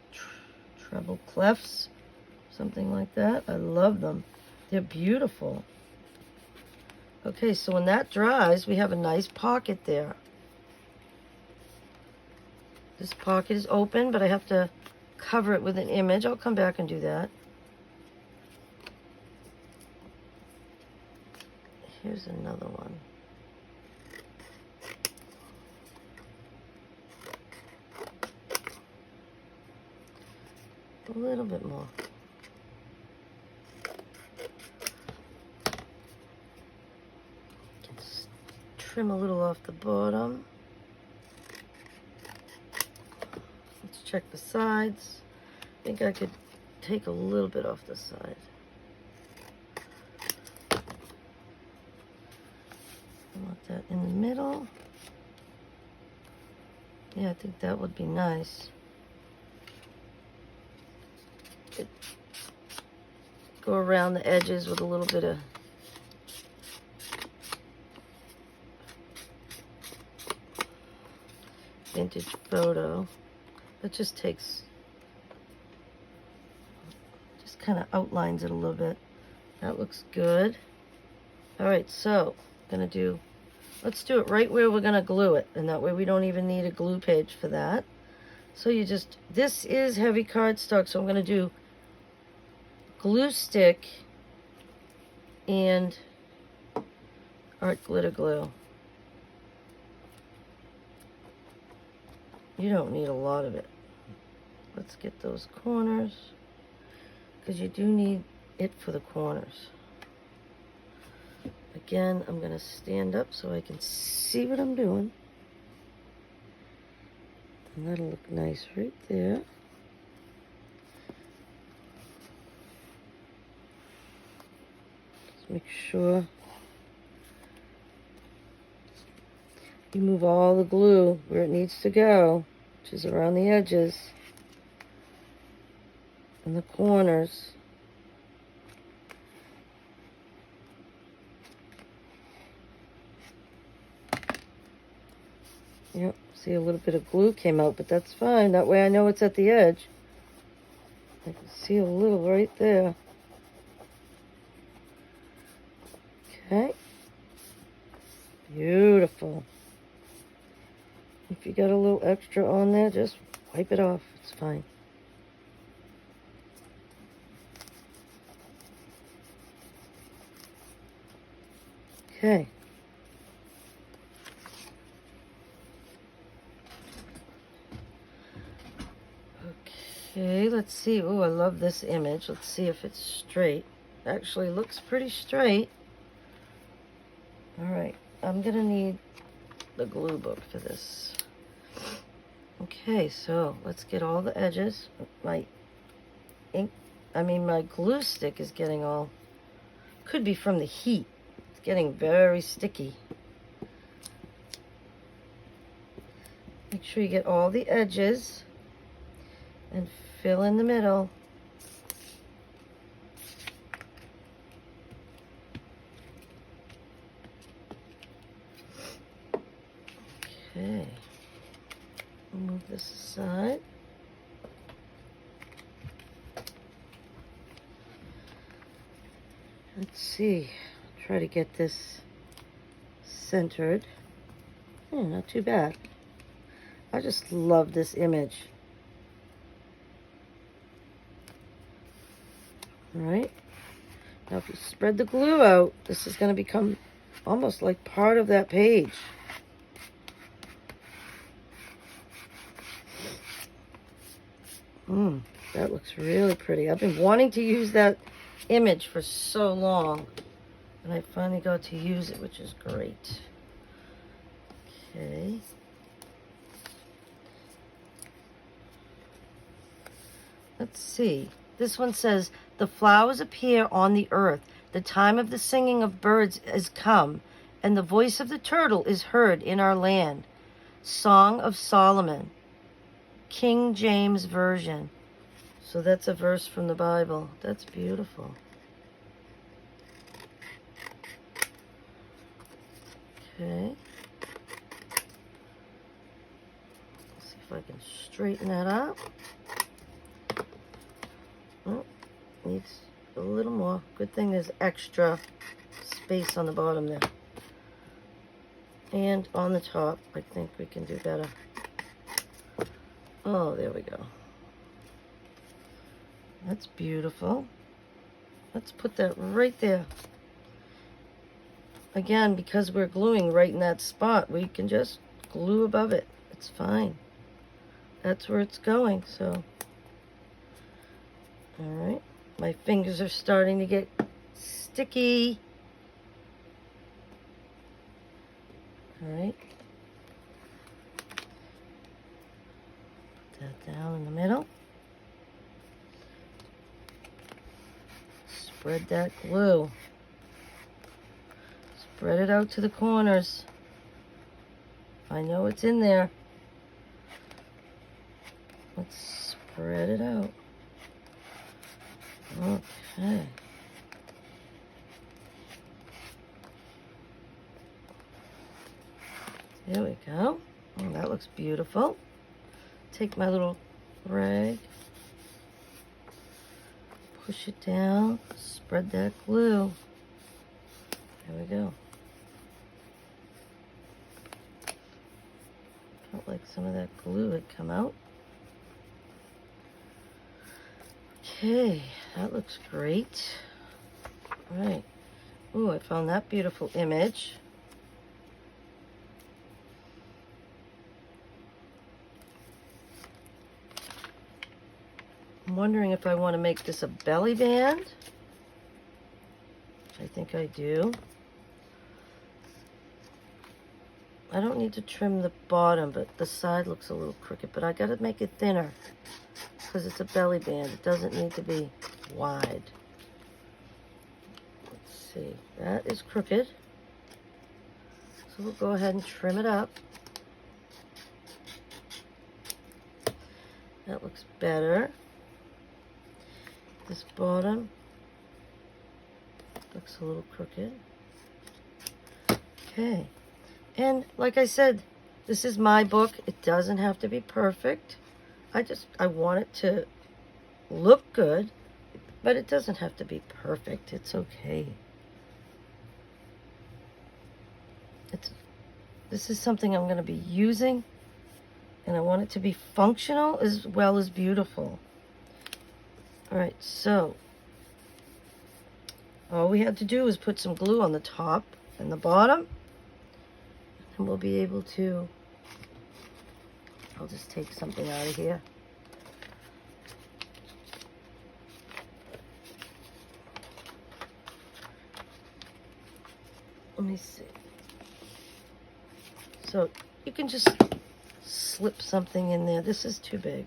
treble clefs, something like that. I love them. They're beautiful. Okay, so when that dries, we have a nice pocket there. This pocket is open, but I have to cover it with an image. I'll come back and do that. Here's another one. A little bit more. Just trim a little off the bottom. Let's check the sides. I think I could take a little bit off the side. I want that in the middle. Yeah, I think that would be nice. Go around the edges with a little bit of vintage photo. That just takes, just kind of outlines it a little bit. That looks good. All right, so let's do it right where we're gonna glue it, and that way we don't even need a glue page for that. So this is heavy cardstock, so I'm gonna do glue stick and art glitter glue. You don't need a lot of it. Let's get those corners, because you do need it for the corners. Again, I'm going to stand up so I can see what I'm doing. And that'll look nice right there. Just make sure you move all the glue where it needs to go, which is around the edges and the corners. Yep, see a little bit of glue came out, but that's fine. That way I know it's at the edge. I can see a little right there. Okay. Beautiful. If you got a little extra on there, just wipe it off. It's fine. Okay. Okay, let's see. Oh, I love this image. Let's see if it's straight. Actually looks pretty straight. All right, I'm gonna need the glue book for this. Okay, so let's get all the edges. My glue stick is getting all, could be from the heat. It's getting very sticky. Make sure you get all the edges and fill in the middle. Okay, move this aside. Let's see, try to get this centered. Not too bad. I just love this image. All right, now if you spread the glue out, this is going to become almost like part of that page. That looks really pretty. I've been wanting to use that image for so long, and I finally got to use it, which is great. Okay. Let's see. This one says, the flowers appear on the earth. The time of the singing of birds is come, and the voice of the turtle is heard in our land. Song of Solomon, King James Version. So that's a verse from the Bible. That's beautiful. Okay. Let's see if I can straighten that up. Oh, needs a little more. Good thing there's extra space on the bottom there. And on the top, I think we can do better. Oh, there we go. That's beautiful. Let's put that right there. Again, because we're gluing right in that spot, we can just glue above it. It's fine. That's where it's going, so. All right. My fingers are starting to get sticky. All right. Put that down in the middle. Spread that glue. Spread it out to the corners. I know it's in there. Let's spread it out. Okay. There we go. Oh, that looks beautiful. Take my little rag. Push it down, spread that glue. There we go. Felt like some of that glue had come out. Okay, that looks great. All right. Ooh, I found that beautiful image. I'm wondering if I want to make this a belly band. I think I do. I don't need to trim the bottom, but the side looks a little crooked, but I got to make it thinner because it's a belly band. It doesn't need to be wide. Let's see. That is crooked. So we'll go ahead and trim it up. That looks better. This bottom looks a little crooked. Okay. And like I said, this is my book. It doesn't have to be perfect. I want it to look good, but it doesn't have to be perfect. It's okay. This is something I'm going to be using, and I want it to be functional as well as beautiful. All right, so all we had to do is put some glue on the top and the bottom, and we'll be able to, I'll just take something out of here. me see. So you can just slip something in there. This is too big.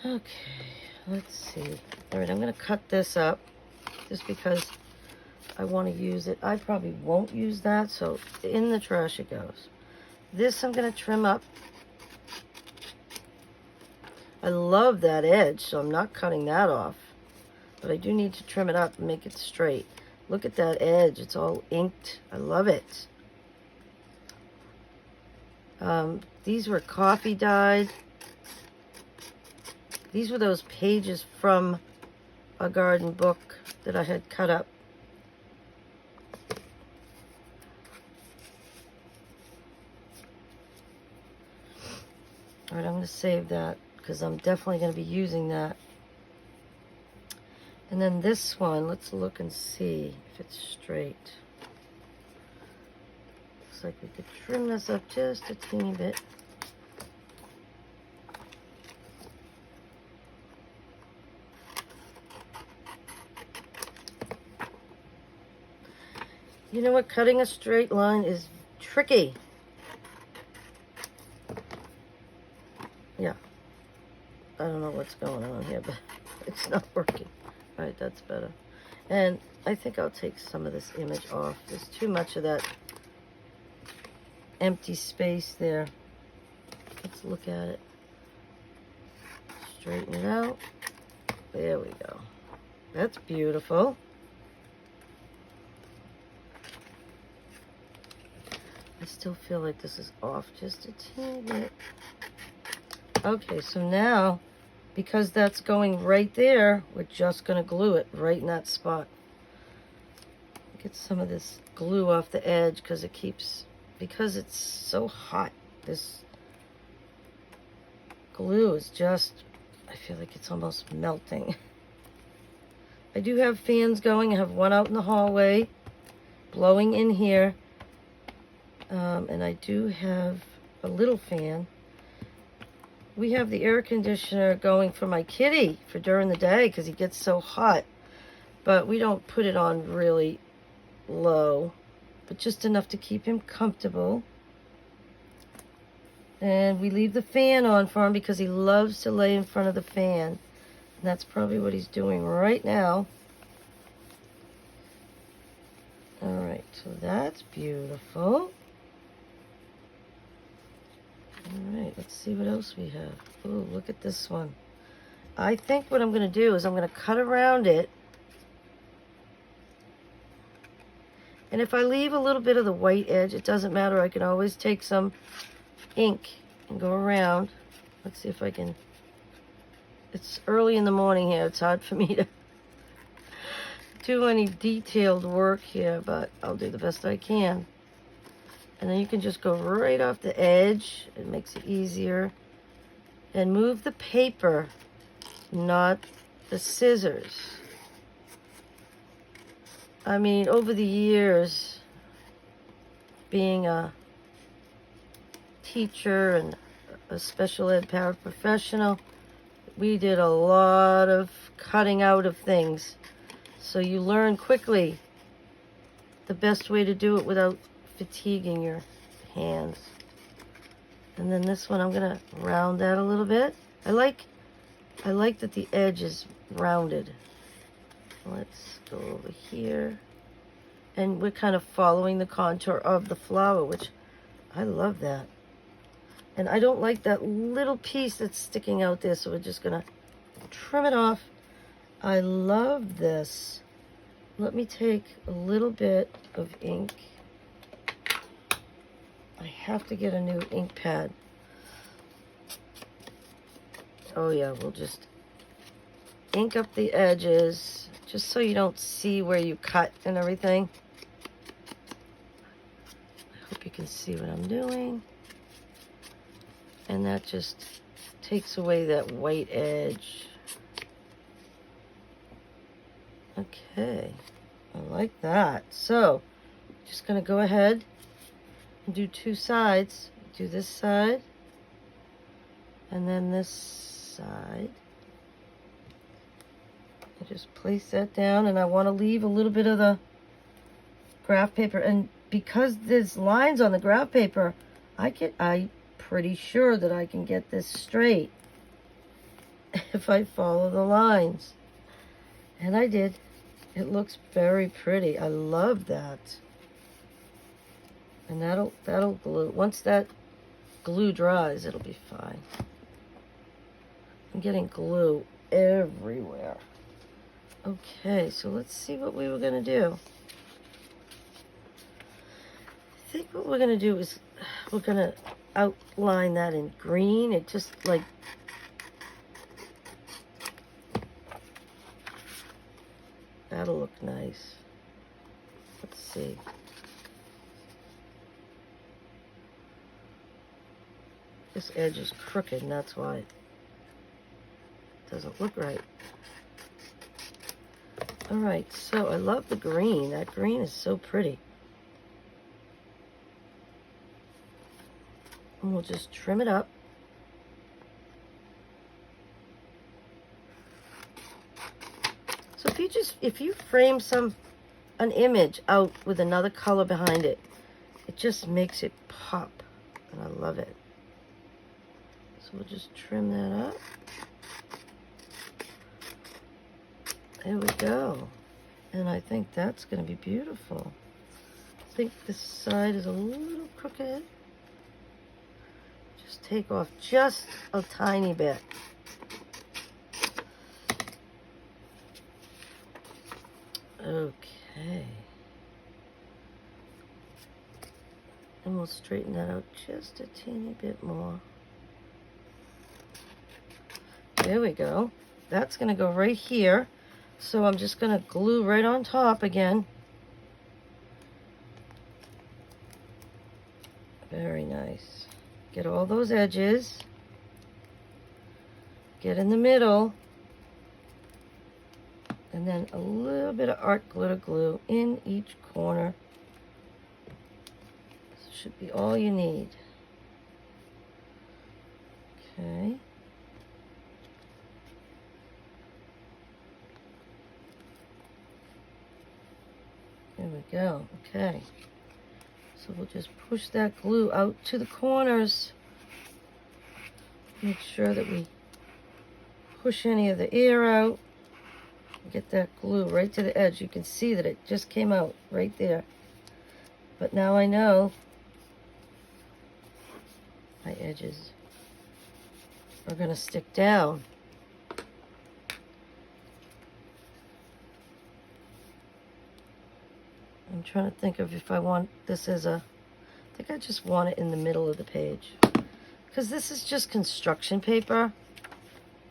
Okay, let's see. All right, I'm going to cut this up just because I want to use it. I probably won't use that, so in the trash it goes. This I'm going to trim up. I love that edge, so I'm not cutting that off. But I do need to trim it up and make it straight. Look at that edge. It's all inked. I love it. These were coffee dyed. These were those pages from a garden book that I had cut up. All right, I'm going to save that because I'm definitely going to be using that. And then this one, let's look and see if it's straight. Looks like we could trim this up just a teeny bit. You know what? Cutting a straight line is tricky. Yeah. I don't know what's going on here, but it's not working. All right, that's better. And I think I'll take some of this image off. There's too much of that empty space there. Let's look at it. Straighten it out. There we go. That's beautiful. I still feel like this is off just a teeny bit. Okay, so now, because that's going right there, we're just going to glue it right in that spot. Get some of this glue off the edge because it keeps, because it's so hot, this glue is just, I feel like it's almost melting. I do have fans going. I have one out in the hallway, blowing in here. And I do have a little fan. We have the air conditioner going for my kitty for during the day because he gets so hot. But we don't put it on really low, but just enough to keep him comfortable. And we leave the fan on for him because he loves to lay in front of the fan. And that's probably what he's doing right now. All right, so that's beautiful. All right, let's see what else we have. Ooh, look at this one. I think what I'm going to do is I'm going to cut around it. And if I leave a little bit of the white edge, it doesn't matter. I can always take some ink and go around. Let's see if I can. It's early in the morning here. It's hard for me to do any detailed work here, but I'll do the best I can. And then you can just go right off the edge. It makes it easier. And move the paper, not the scissors. I mean, over the years, being a teacher and a special ed paraprofessional, we did a lot of cutting out of things. So you learn quickly the best way to do it without fatiguing your hands. And then this one, I'm gonna round that a little bit. I like that the edge is rounded. Let's go over here. And we're kind of following the contour of the flower, which I love that. And I don't like that little piece that's sticking out there, so we're just gonna trim it off. I love this. Let me take a little bit of ink. I have to get a new ink pad. Oh yeah, we'll just ink up the edges just so you don't see where you cut and everything. I hope you can see what I'm doing. And that just takes away that white edge. Okay, I like that. So, just gonna go ahead and do two sides. Do this side, and then this side. I just place that down, and I want to leave a little bit of the graph paper, and because there's lines on the graph paper, I'm pretty sure that I can get this straight if I follow the lines. And I did. It looks very pretty. I love that. And that'll glue. Once that glue dries, it'll be fine. I'm getting glue everywhere. Okay, so let's see what we were gonna do. I think what we're gonna do is we're gonna outline that in green. It just like that'll look nice. Let's see. This edge is crooked, and that's why it doesn't look right. All right, so I love the green. That green is so pretty. And we'll just trim it up. So if you frame an image out with another color behind it, it just makes it pop, and I love it. So we'll just trim that up. There we go. And I think that's going to be beautiful. I think this side is a little crooked. Just take off just a tiny bit. Okay. And we'll straighten that out just a teeny bit more. There we go. That's going to go right here. So I'm just going to glue right on top again. Very nice. Get all those edges. Get in the middle. And then a little bit of art glitter glue in each corner. This should be all you need. Okay. There we go. Okay. So we'll just push that glue out to the corners. Make sure that we push any of the air out. Get that glue right to the edge. You can see that it just came out right there. But now I know my edges are going to stick down. I'm trying to think of if I want this as I think I just want it in the middle of the page. Because this is just construction paper.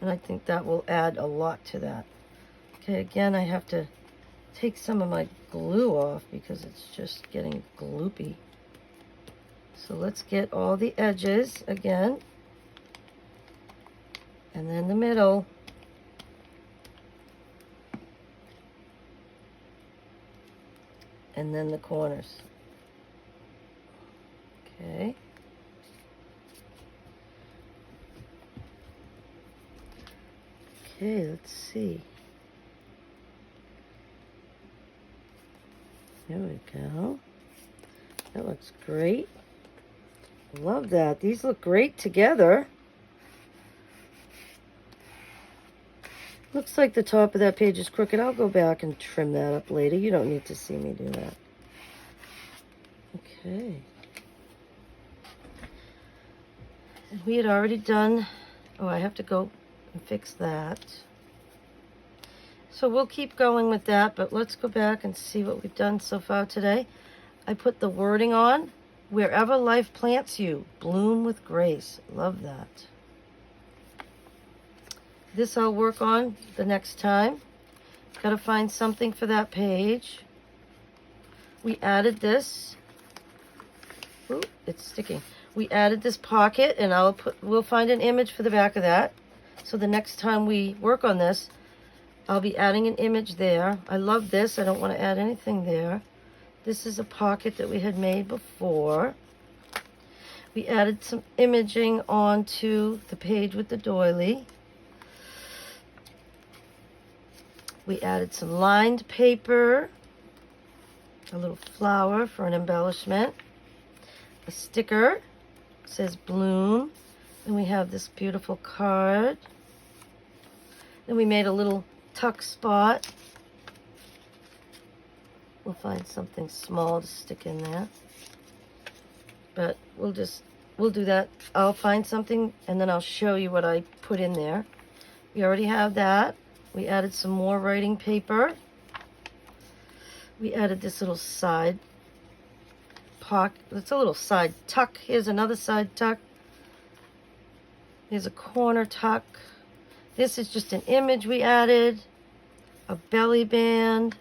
And I think that will add a lot to that. Okay, again, I have to take some of my glue off because it's just getting gloopy. So let's get all the edges again. And then the middle. And then the corners. Okay. Okay, let's see. There we go. That looks great. Love that. These look great together. Looks like the top of that page is crooked. I'll go back and trim that up later. You don't need to see me do that. Okay. And we had already done... Oh, I have to go and fix that. So we'll keep going with that, but let's go back and see what we've done so far today. I put the wording on. Wherever life plants you, bloom with grace. Love that. This I'll work on the next time. Got to find something for that page. We added this. Ooh, it's sticking. We added this pocket, and we'll find an image for the back of that. So the next time we work on this, I'll be adding an image there. I love this. I don't want to add anything there. This is a pocket that we had made before. We added some imaging onto the page with the doily. We added some lined paper. A little flower for an embellishment. A sticker. Says bloom. And we have this beautiful card. Then we made a little tuck spot. We'll find something small to stick in there. But we'll do that. I'll find something and then I'll show you what I put in there. We already have that. We added some more writing paper. We added this little side pocket. It's a little side tuck. Here's another side tuck. Here's a corner tuck. This is just an image we added. A belly band.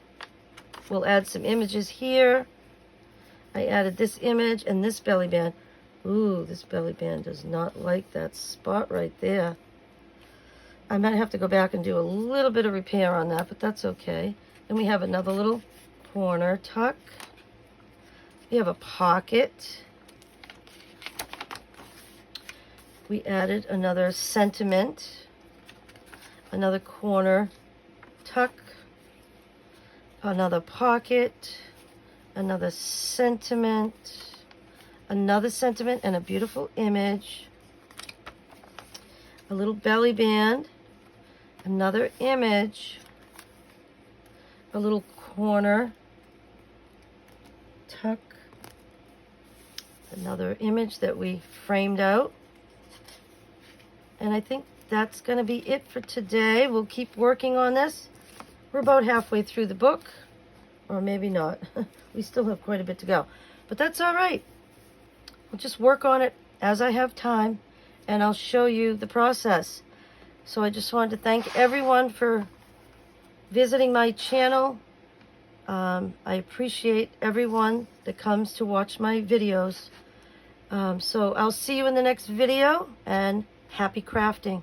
We'll add some images here. I added this image and this belly band. Ooh, this belly band does not like that spot right there. I might have to go back and do a little bit of repair on that, but that's okay. Then we have another little corner tuck. We have a pocket. We added another sentiment, another corner tuck, another pocket, another sentiment, and a beautiful image, a little belly band, another image, a little corner tuck, another image that we framed out. And I think that's going to be it for today. We'll keep working on this. We're about halfway through the book, or maybe not. We still have quite a bit to go, but that's all right. I'll just work on it as I have time, and I'll show you the process. So I just wanted to thank everyone for visiting my channel. I appreciate everyone that comes to watch my videos. So I'll see you in the next video, and happy crafting.